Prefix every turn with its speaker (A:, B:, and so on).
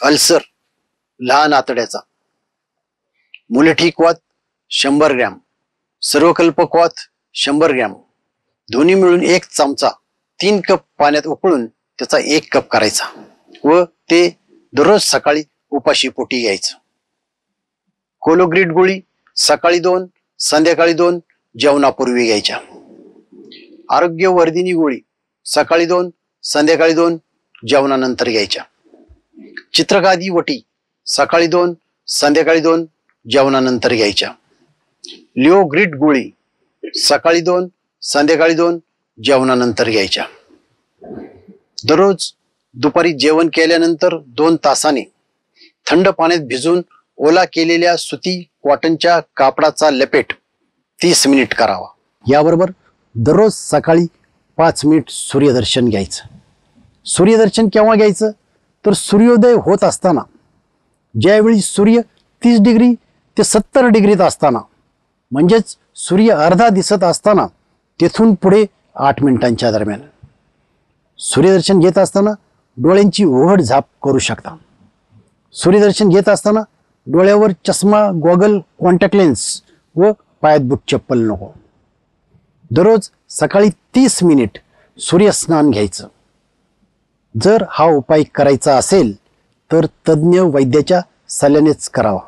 A: Ulcer लहान आतड्याचा, मुलठीक वात 100 gram, सर्वकल्पक वात 100 ग्रॅम, दोन्ही मिळून 1 चमचा 3 कप पाण्यात उकळून त्याचा 1 कप करायचा व ते दररोज सकाळी उपाशी पोटी घ्यायचं. कोलोग्रीड गोळी सकाळी 2, संध्याकाळी 2 जेवणापूर्वी घ्यायच्या. आरोग्यवर्धिनी गोळी सकाळी 2, संध्याकाळी 2 जेवणानंतर घ्यायच्या. चित्रकादी वटी सकाळी 2, संध्याकाळी 2 जेवणानंतर घ्यायच्या. लिओग्रीड गोळी सकाळी 2, संध्याकाळी 2 जेवणानंतर घ्यायच्या. दररोज दुपारी जेवण केल्यानंतर 2 तासाने थंड पाण्यात भिजून ओला केलेल्या सुती कॉटनच्या कापडाचा लपेट 30 मिनिट करावा. याबरोबर दररोज सकाळी 5 मिनिट सूर्यदर्शन घ्यायचं. सूर्यदर्शन केव्हा घ्यायचं तर सूर्योदय होत असताना, ज्यावेळी सूर्य 30 डिग्री ते 70 डिग्रीत असताना, म्हणजेच सूर्य अर्धा दिसत असताना तेथून पुढे 8 मिनिटांच्या दरम्यान. सूर्यदर्शन घेत असताना डोळ्यांची उघड झाप करू शकता. सूर्यदर्शन घेत असताना डोळ्यावर चष्मा, गॉगल, कॉन्टॅक्ट लेन्स व पायात बूट चप्पल नको. दररोज सकाळी 30 मिनिट सूर्यस्नान घ्यायचं. जर हा उपाय करायचा असेल तर तज्ज्ञ वैद्याच्या सल्ल्यानेच करावा.